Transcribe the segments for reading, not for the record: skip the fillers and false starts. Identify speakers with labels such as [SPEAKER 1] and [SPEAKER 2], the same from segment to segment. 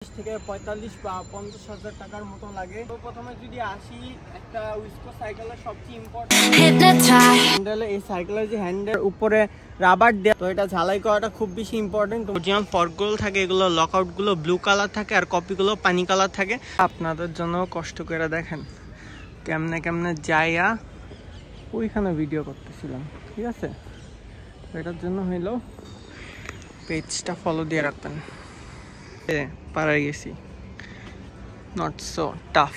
[SPEAKER 1] থেকে ৪৫ বা ৫০ হাজার টাকার মতো লাগে। তো প্রথমে যদি আসি, একটা উইসকো সাইকেলের সবচেয়ে ইম্পর্টেন্ট হ্যান্ডেল, এই সাইকেলের যে হ্যান্ডেল উপরে রাবার দেওয়া, তো এটা ঝালাই করাটা খুব বেশি ইম্পর্টেন্ট। অরিজিনাল ফর্কগুলো থাকে, এগুলো লকআউটগুলো ব্লু কালার থাকে আর কপিগুলো পানি কালার থাকে। আপনাদের জন্য কষ্ট করে দেখেন কেমনে কেমনে যাইয়া ওইখানে ভিডিও করতেছিলাম, ঠিক আছে? এটার জন্য হইলো পেজটা ফলো দিয়ে রাখবেন। পারাই গেছি, নট সো টাফ।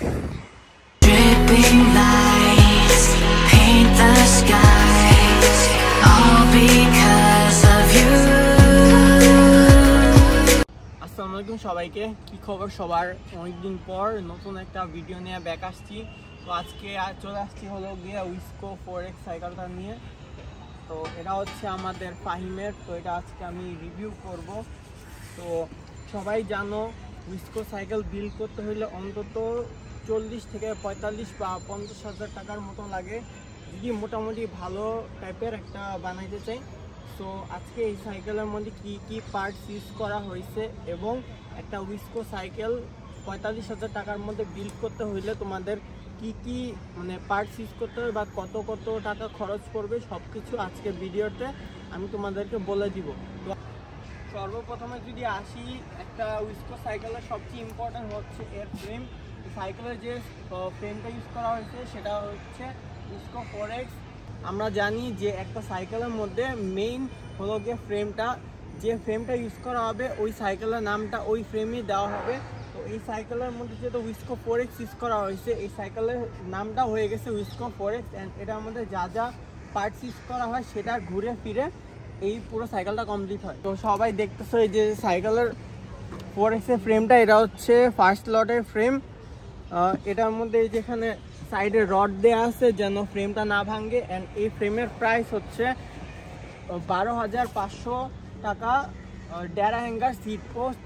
[SPEAKER 1] আসসালামু আলাইকুম সবাইকে, কি খবর সবার? অনেকদিন পর নতুন একটা ভিডিও নিয়ে ব্যাক আসছি। তো আজকে চলে আসছি হলো গিয়ে উইসকো 4X সাইকেলটা নিয়ে। তো এটা হচ্ছে আমাদের ফাহিমের, তো এটা আজকে আমি রিভিউ করব। তো সবাই জানো উইসকো সাইকেল বিল্ড করতে হলে অন্তত ৪০ থেকে ৪৫ বা ৫০ হাজার টাকার মতো লাগে, যদি মোটামুটি ভালো টাইপের একটা বানাইতে চাই। সো আজকে এই সাইকেলের মধ্যে কি কি পার্টস ইউজ করা হয়েছে এবং একটা উইসকো সাইকেল ৪৫ হাজার টাকার মধ্যে বিল্ড করতে হইলে তোমাদের কি কি মানে পার্টস ইউজ করতে হবে বা কত কত টাকা খরচ পড়বে, সব কিছু আজকের ভিডিওতে আমি তোমাদেরকে বলে দিব। তো সর্বপ্রথমে যদি আসি, একটা উইসকো সাইকেলের সবচেয়ে ইম্পর্টেন্ট হচ্ছে এর ফ্রেম। সাইকেলের যে ফ্রেমটা ইউজ করা হয়েছে সেটা হচ্ছে উইসকো 4X। আমরা জানি যে একটা সাইকেলের মধ্যে মেইন হলো গিয়ে ফ্রেমটা, যে ফ্রেমটা ইউজ করা হবে ওই সাইকেলের নামটা ওই ফ্রেমই দেওয়া হবে। তো এই সাইকেলের মধ্যে যেহেতু উইসকো 4X ইউজ করা হয়েছে, এই সাইকেলের নামটা হয়ে গেছে উইসকো 4X। অ্যান্ড এটার মধ্যে যা যা পার্টস ইউজ করা হয় সেটা ঘুরে ফিরে এই পুরো সাইকেলটা কমপ্লিট হয়। তো সবাই দেখতেছো এই যে সাইকেলের 4X এর ফ্রেমটা, এটা হচ্ছে ফার্স্ট লটের ফ্রেম। এটার মধ্যে যেখানে সাইডে রড দেওয়া আছে যেন ফ্রেমটা না ভাঙে। অ্যান্ড এই ফ্রেমের প্রাইস হচ্ছে ১২,৫০০ টাকা। Derailleur hanger, seat post,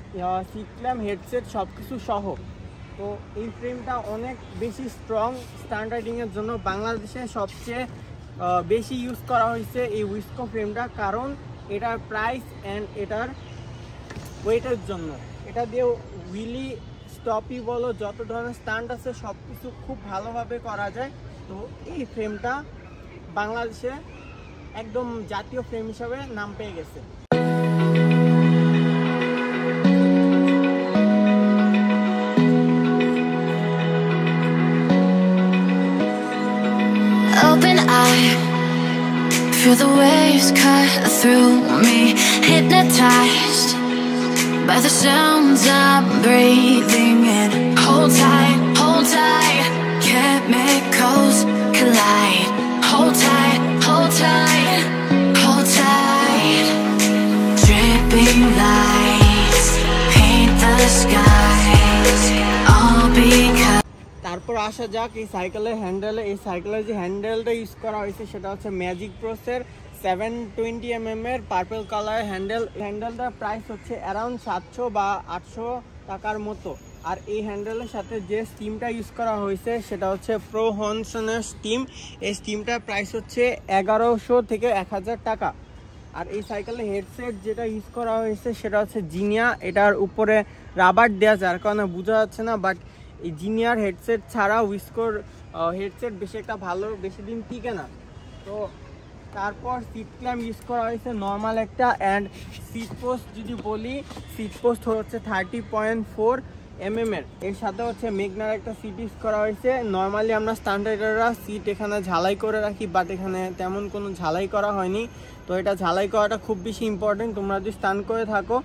[SPEAKER 1] seat clamp, headset সব কিছু সহ। তো এই ফ্রেমটা অনেক বেশি স্ট্রং। স্ট্যান্ডার্ডিংয়ের জন্য বাংলাদেশে সবচেয়ে বেশি ইউজ করা হয়েছে এই উইসকো ফ্রেমটা, কারণ এটার প্রাইস অ্যান্ড এটার ওয়েটের জন্য। এটা দিয়ে হুইলি স্টপই বলো, যত ধরনের স্ট্যান্ড আছে সব কিছু খুব ভালোভাবে করা যায়। তো এই ফ্রেমটা বাংলাদেশে একদম জাতীয় ফ্রেম হিসাবে নাম পেয়ে গেছে।
[SPEAKER 2] Open eye, feel the waves cut through me, hypnotized by the sounds I'm breathing in. Hold tight, chemicals collide. Hold tight, hold tight, hold tight. Dripping lights paint the skies, all because
[SPEAKER 1] তারপর আসা যাক এই সাইকেলের হ্যান্ডেলে। এই সাইকেলের যে হ্যান্ডেলটা ইউজ করা হয়েছে সেটা হচ্ছে ম্যাজিক প্রোসের 720 mm এর পার্পল কালার হ্যান্ডেল। হ্যান্ডেলটার প্রাইস হচ্ছে অ্যারাউন্ড ৭০০ বা ৮০০ টাকার মতো। আর এই হ্যান্ডেলের সাথে যে স্টিমটা ইউজ করা হয়েছে সেটা হচ্ছে প্রো হনসনের স্টিম। এই স্টিমটার প্রাইস হচ্ছে ১১০০ থেকে ১০০০ টাকা। আর এই সাইকেলের হেডসেট যেটা ইউজ করা হয়েছে সেটা হচ্ছে জিনিয়া। এটার উপরে রাবার দেওয়া, যার কারণে বোঝা যাচ্ছে না, বাট এই জিনিয়ার হেডসেট ছাড়া উইসকোর হেডসেট বেশি একটা ভালো বেশি দিন টিকে না। তো তারপর সিট ক্ল্যাম্প ইউজ করা হয়েছে নর্মাল একটা। অ্যান্ড সিট পোস্ট যদি বলি, সিট পোস্ট হচ্ছে 30.4 mm এর। এর সাথে হচ্ছে মেগনার একটা সিট ইউজ করা হয়েছে। নর্মালি আমরা স্ট্যান্ডার্ডরা সিট এখানে ঝালাই করে রাখি, বাট এখানে তেমন কোনো ঝালাই করা হয়নি। তো এটা ঝালাই করাটা খুব বেশি ইম্পর্টেন্ট। তোমরা যদি স্ট্যান্ড করে থাকো,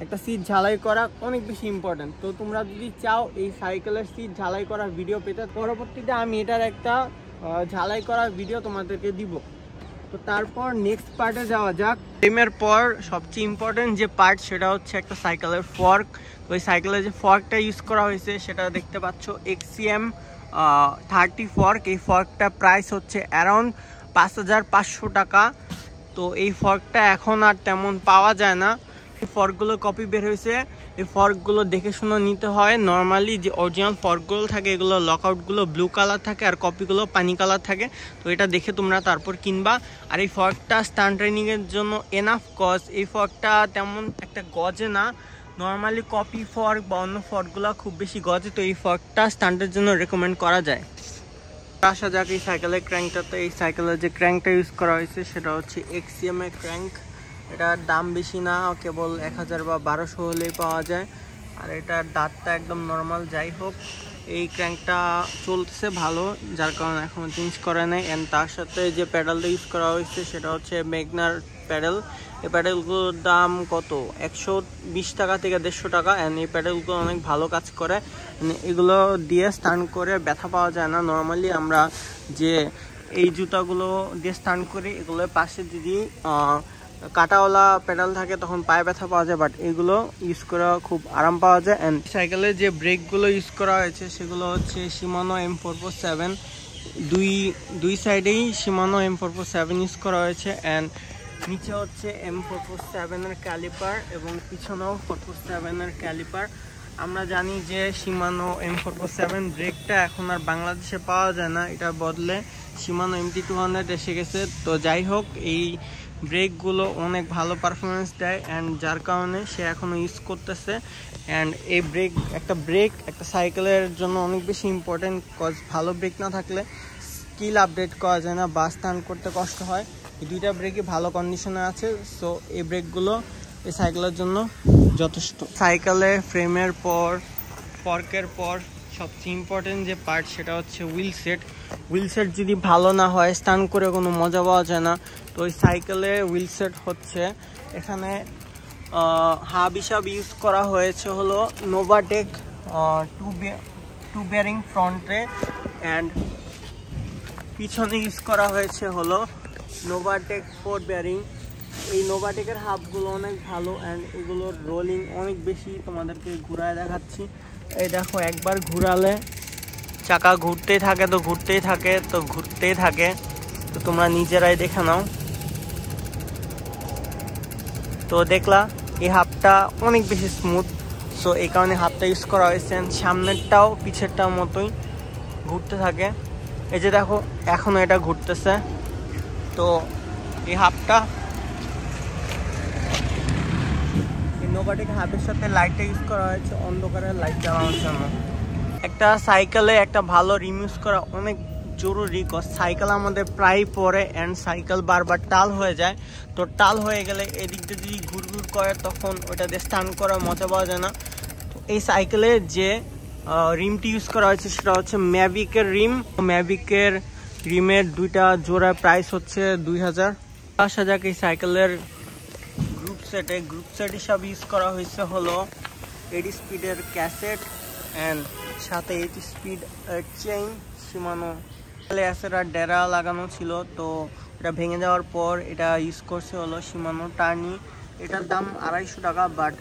[SPEAKER 1] একটা সিট ঝালাই করা অনেক বেশি ইম্পর্টেন্ট। তো তোমরা যদি চাও এই সাইকেলের সিট ঝালাই করার ভিডিও পেতে, পরবর্তীতে আমি এটার একটা ঝালাই করার ভিডিও তোমাদেরকে দিব। তো তারপর নেক্সট পার্টে যাওয়া যাক। ফ্রেমের পর সবচেয়ে ইম্পর্টেন্ট যে পার্ট সেটা হচ্ছে একটা সাইকেলের ফর্ক। ওই সাইকেলের যে ফর্কটা ইউজ করা হয়েছে সেটা দেখতে পাচ্ছ XCM 30 ফর্ক। এই ফর্কটা প্রাইস হচ্ছে অ্যারাউন্ড ৫,৫০০ টাকা। তো এই ফর্কটা এখন আর তেমন পাওয়া যায় না। এই ফর্কগুলো কপি বের হয়েছে, এই ফর্কগুলো দেখে শুনে নিতে হয়। নর্মালি যে অরিজিনাল ফর্কগুলো থাকে এগুলো লকআউটগুলো ব্লু কালার থাকে আর কপিগুলো পানি কালার থাকে। তো এটা দেখে তোমরা তারপর কিনবা। আর এই ফর্কটা স্টান্ট ট্রেনিংয়ের জন্য এনাফ, কজ এই ফর্কটা তেমন একটা গজে না। নর্মালি কপি ফর্ক বা অন্য ফর্কগুলো খুব বেশি গজে, তো এই ফর্কটা স্টান্টের জন্য রেকমেন্ড করা যায়। আসা যাক এই সাইকেলের ক্র্যাঙ্কটাতে। এই সাইকেলের যে ক্র্যাঙ্কটা ইউজ করা হয়েছে সেটা হচ্ছে XCM এর ক্র্যাঙ্ক। এটার দাম বেশি না, কেবল 1000 বা 1200 হলেই পাওয়া যায়। আর এটার দাঁতটা একদম নর্মাল। যাই হোক, এই ক্র্যাঙ্কটা চলতেছে ভালো, যার কারণে এখনও চেঞ্জ করে নেই। অ্যান্ড তার সাথে যে প্যাডেলটা ইউজ করা হয়েছে সেটা হচ্ছে ম্যাগনার প্যাডেল। এই প্যাডেলগুলোর দাম কত, 120 টাকা থেকে 150 টাকা। অ্যান্ড এই প্যাডেলগুলো অনেক ভালো কাজ করে। এগুলো দিয়ে স্টান্ট করে ব্যথা পাওয়া যায় না। নর্মালি আমরা যে এই জুতাগুলো দিয়ে স্টান্ট করি, এগুলোর পাশে যদি কাটাওয়ালা প্যাডেল থাকে তখন পায়ে ব্যথা পাওয়া যায়, বাট এগুলো ইউজ করা খুব আরাম পাওয়া যায়। অ্যান্ড সাইকেলের যে ব্রেকগুলো ইউজ করা হয়েছে সেগুলো হচ্ছে Shimano M447। দুই সাইডেই Shimano M447 ইউজ করা হয়েছে। অ্যান্ড নিচে হচ্ছে M447 এর ক্যালিপার এবং পিছনেও 447 এর ক্যালিপার। আমরা জানি যে Shimano M447 ব্রেকটা এখন আর বাংলাদেশে পাওয়া যায় না, এটা বদলে Shimano MT200 এসে গেছে। তো যাই হোক, এই ব্রেকগুলো অনেক ভালো পারফরমেন্স দেয়, অ্যান্ড যার কারণে সে এখনও ইউজ করতেছে। অ্যান্ড এই ব্রেক একটা সাইকেলের জন্য অনেক বেশি ইম্পর্টেন্ট, কজ ভালো ব্রেক না থাকলে স্কিল আপডেট করা যায় না বা স্টান্ট করতে কষ্ট হয়। এই দুইটা ব্রেকই ভালো কন্ডিশনে আছে, সো এই ব্রেকগুলো এই সাইকেলের জন্য যথেষ্ট। সাইকেলে ফ্রেমের ফর্কের পর সবচেয়ে ইম্পর্টেন্ট যে পার্ট সেটা হচ্ছে হুইল সেট যদি ভালো না হয় স্টান্ট করে কোনো মজা পাওয়া যায় না। তো ওই সাইকেলে হুইল সেট হচ্ছে, এখানে হাব হিসাব ইউজ করা হয়েছে হলো নোভাটেক টু বেয়ারিং ফ্রন্টে, অ্যান্ড পিছনে ইউজ করা হয়েছে হলো নোভাটেক 4 বেয়ারিং। এই নোভাটেকের হাবগুলো অনেক ভালো, অ্যান্ড এগুলোর রোলিং অনেক বেশি। তোমাদেরকে ঘুরায় দেখাচ্ছি। এই দেখো, একবার ঘুরালে চাকা ঘুরতেই থাকে। তো তোমরা নিজেরাই দেখে নাও। তো দেখলা এই হাবটা অনেক বেশি স্মুথ, সো এই কারণে হাবটা ইউজ করা হয়েছে। সামনেরটাও পিছেরটার মতোই ঘুরতে থাকে। এই যে দেখো, এখনো এটা ঘুরতেছে। তো এই হাবটা নোভাটেক হাবের সাথে লাইটটা ইউজ করা হয়েছে অন্ধকারের লাইট জ্বালানোর জন্য। একটা সাইকেলে একটা ভালো রিম ইউজ করা অনেক জরুরি, কজ সাইকেল আমাদের প্রায় পরে, অ্যান্ড সাইকেল বারবার টাল হয়ে যায়। তো টাল হয়ে গেলে এদিক দিয়ে যদি ঘুর করে তখন ওটা দিয়ে স্টান্ট করার মজা পাওয়া যায় না। তো এই সাইকেলে যে রিমটি ইউজ করা হয়েছে সেটা হচ্ছে ম্যাভিকের রিম। ম্যাভিকের রিমের দুইটা জোড়া প্রাইস হচ্ছে 2000। আসা যাক এই সাইকেলের গ্রুপ সেট হিসাবে ইউজ করা হয়েছে হলো 80 স্পিডের ক্যাসেট, অ্যান্ড সাথে 80 স্পিড চেইন। Shimano ডেরা লাগানো ছিল, তো এটা ভেঙে যাওয়ার পর এটা ইউজ করছে হলো Shimano টার্নি। এটার দাম 250 টাকা, বাট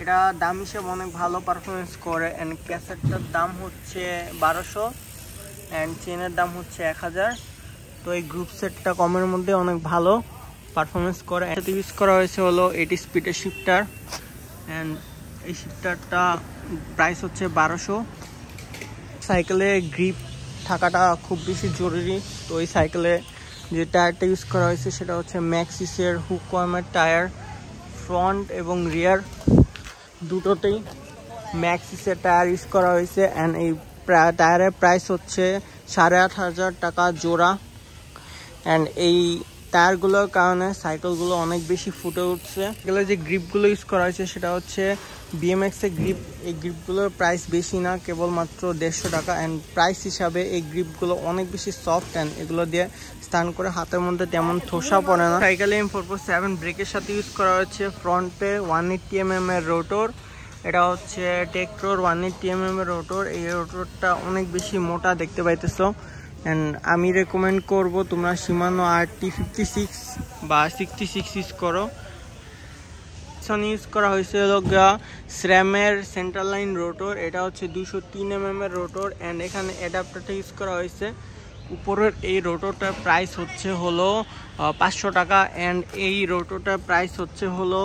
[SPEAKER 1] এটা দাম হিসেবে অনেক ভালো পারফরমেন্স করে। অ্যান্ড ক্যাসেটটার দাম হচ্ছে 1200, অ্যান্ড চেনের দাম হচ্ছে 1000। তো এই গ্রুপ সেটটা কমের মধ্যে অনেক ভালো পারফরমেন্স করে। এটাতে ইউজ করা হয়েছে হলো 80 স্পিডের শিফটার, অ্যান্ড এই শিফটারটা প্রাইস হচ্ছে 1200। সাইকেলে গ্রিপ থাকাটা খুব বেশি জরুরি। তো এই সাইকেলে যে টায়ারটা ইউজ করা হয়েছে সেটা হচ্ছে ম্যাক্সিসের হুকওয়ার্মের টায়ার। ফ্রন্ট এবং রিয়ার দুটোতেই ম্যাক্সিসের টায়ার ইউজ করা হয়েছে, অ্যান্ড এই টায়ারের প্রাইস হচ্ছে 8500 টাকা জোড়া। অ্যান্ড এই টায়ারগুলোর কারণে সাইকেলগুলো অনেক বেশি ফুটে উঠছে। এগুলো যে গ্রিপগুলো ইউজ করা হয়েছে সেটা হচ্ছে BMX এর গ্রিপ। এই গ্রিপগুলোর প্রাইস বেশি না, কেবলমাত্র 150 টাকা। অ্যান্ড প্রাইস হিসাবে এই গ্রিপগুলো অনেক বেশি সফট, অ্যান্ড এগুলো দিয়ে স্টান্ট করে হাতের মধ্যে তেমন ঠোসা পড়ে না। সাইকেলে M447 ব্রেকের সাথে ইউজ করা হচ্ছে ফ্রন্টে 180mm এর রোটর। এটা হচ্ছে টেকট্রোর 180mm এর রোটর। এই রোটরটা অনেক বেশি মোটা দেখতে পাইতেছো, অ্যান্ড আমি রেকমেন্ড করব তোমরা Shimano RT56 বা 66 ইউজ করো। ইউজ করা হয়েছে SRAM-এর সেন্ট্রাল লাইন রোটর। এটা হচ্ছে 203mm এর রোটর, অ্যান্ড এখানে অ্যাডাপ্টারটা ইউজ করা হয়েছে। উপরের এই রোটরটার প্রাইস হচ্ছে হলো 500 টাকা, অ্যান্ড এই রোটরটার প্রাইস হচ্ছে হলো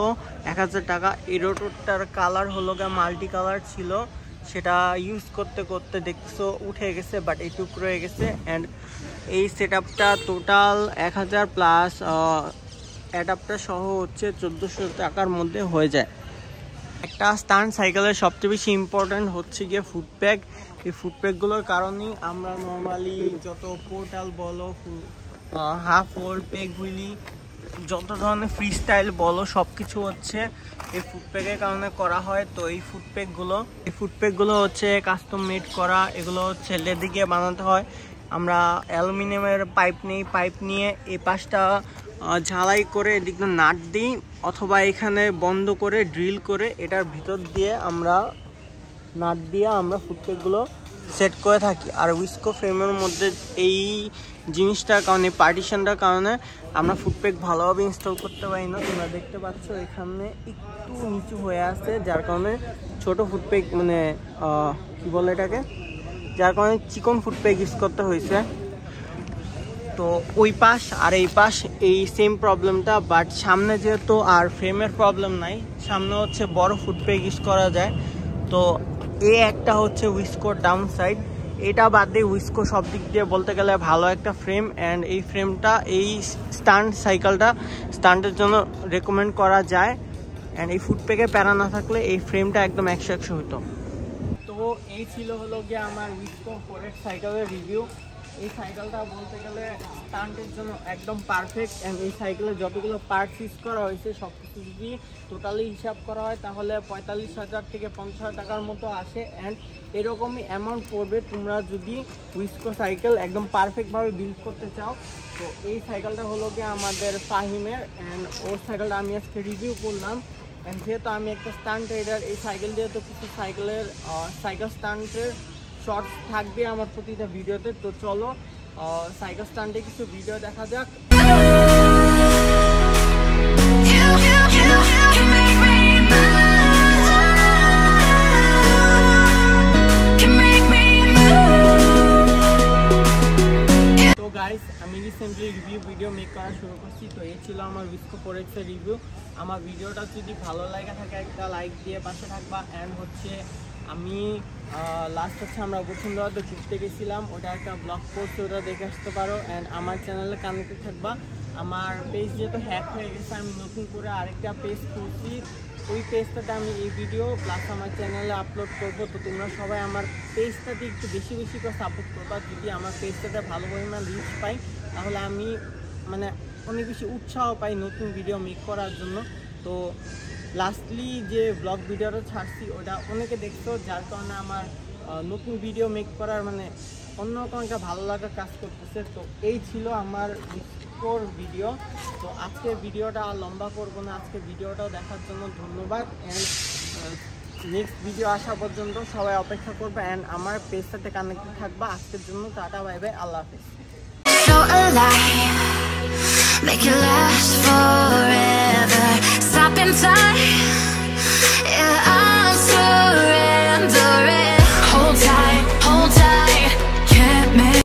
[SPEAKER 1] 1000 টাকা। এই রোটরটার কালার হলো মাল্টি কালার ছিল, সেটা ইউজ করতে করতে দেখছো উঠে গেছে, বাট এইটুকু রয়ে গেছে। অ্যান্ড এই সেট আপটা টোটাল 1000 প্লাস অ্যাডাপ্টার সহ হচ্ছে 1400 টাকার মধ্যে হয়ে যায়। একটা স্টান্ট সাইকেলের সবচেয়ে বেশি ইম্পর্টেন্ট হচ্ছে গিয়ে ফুটপ্যাক। এই ফুটপ্যাকগুলোর কারণেই আমরা নর্মালি যত পোর্টাল বলো, হাফ ওয়াল, পেগ হুইলি, যত ধরনের ফ্রি স্টাইল বলো সব কিছু হচ্ছে এই ফুটপ্যাকের কারণে করা হয়। তো এই ফুটপ্যাকগুলো হচ্ছে কাস্টম মেড করা, এগুলো হচ্ছে লেদে গিয়ে বানাতে হয়। আমরা অ্যালুমিনিয়ামের পাইপ নিয়ে এই পাশটা ঝালাই করে এদিকে নাট দিই, অথবা এখানে বন্ধ করে ড্রিল করে এটার ভিতর দিয়ে আমরা নাট দিয়ে আমরা ফুটপ্যাকগুলো সেট করে থাকি। আর উইস্কো ফ্রেমের মধ্যে এই জিনিসটার কারণে, পার্টিশনটার কারণে আমরা ফুটপ্যাক ভালোভাবে ইনস্টল করতে পারি না। তোমরা দেখতে পাচ্ছ এখানে একটু নিচু হয়ে আছে, যার কারণে ছোট ফুটপ্যাক মানে কি বলে এটাকে, যার কারণে চিকন ফুটপ্যাক ইউজ করতে হয়েছে। তো ওই পাশ আর এই পাশ এই সেম প্রবলেমটা, বাট সামনে যেহেতু আর ফ্রেমের প্রবলেম নাই, সামনে হচ্ছে বড় ফুটপ্যাক ইউজ করা যায়। তো এই একটা হচ্ছে উইস্কোর ডাউন সাইড। এটা বাদ দিয়ে উইস্কো সব দিক দিয়ে বলতে গেলে ভালো একটা ফ্রেম, অ্যান্ড এই ফ্রেমটা এই স্টান্টের জন্য রেকমেন্ড করা যায়। অ্যান্ড এই ফুটপ্যাকে প্যারা না থাকলে এই ফ্রেমটা একদম 100 হতো। তো এই ছিল হলো গিয়ে আমার উইস্কো 4X সাইকেলের রিভিউ। এই সাইকেলটা বলতে গেলে স্টান্টের জন্য একদম পারফেক্ট, অ্যান্ড এই সাইকেলের যতগুলো পার্টস ইউজ করা হয়েছে সব কিছু যদি টোটালি হিসাব করা হয় তাহলে 45,000 থেকে 50,000 টাকার মতো আসে। অ্যান্ড এরকমই অ্যামাউন্ট পড়বে তোমরা যদি উইস্কো সাইকেল একদম পারফেক্টভাবে বিল্ড করতে চাও। তো এই সাইকেলটা হলো গিয়ে আমাদের ফাহিমের, অ্যান্ড ওর সাইকেলটা আমি আজকে রিভিউ করলাম। অ্যান্ড যেহেতু আমি একটা স্টান্ট রাইডার, এই সাইকেল দিয়ে তো কিছু সাইকেল স্টান্টের শর্টস থাকবে আমার প্রতিটা ভিডিওতে। তো চলো সাইকেল স্টান্টে কিছু ভিডিও দেখা যাক। তো গাইস, আমি রিসেন্টলি রিভিউ ভিডিও মেক করা শুরু করছি। তো এই ছিল আমার উইস্কো 4X এর রিভিউ। আমার ভিডিওটা যদি ভালো লাগে থাকে একটা লাইক দিয়ে পাশে থাকবা। অ্যান্ড হচ্ছে আমি লাস্ট হচ্ছে আমরা বসুন্ধরাতে ঘুরতে গেছিলাম, ওটা একটা ব্লগ পোস্ট, ওটা দেখে আসতে পারো। অ্যান্ড আমার চ্যানেলে কানেক্টেড থাকবা। আমার পেজ যেহেতু হ্যাক হয়ে গেছে, আমি নতুন করে আরেকটা পেজ খুলছি। ওই পেজটাতে আমি এই ভিডিও প্লাস আমার চ্যানেলে আপলোড করবো। তো তোমরা সবাই আমার পেজটাতে একটু বেশি করে সাপোর্ট করবা। যদি আমার পেজটাতে ভালো পরিমাণ রিচ পাই তাহলে আমি মানে অনেক বেশি উৎসাহ পাই নতুন ভিডিও মেক করার জন্য। তো লাস্টলি যে ব্লগ ভিডিওটা ছাড়ছি ওটা অনেকে দেখতো, যার কারণে আমার নতুন ভিডিও মেক করার মানে অন্যরকম একটা ভালো লাগা কাজ করতেছে। তো এই ছিল আমার উইস্কোর ভিডিও। তো আজকের ভিডিওটা আর লম্বা করবো না, আজকের ভিডিওটাও দেখার জন্য ধন্যবাদ। অ্যান্ড নেক্সট ভিডিও আসা পর্যন্ত সবাই অপেক্ষা করবে, অ্যান্ড আমার পেজটাতে কানেক্টেড থাকবা। আজকের জন্য টাটা, বাই বাই, আল্লাহ হাফেজ।
[SPEAKER 2] So alive, make it last for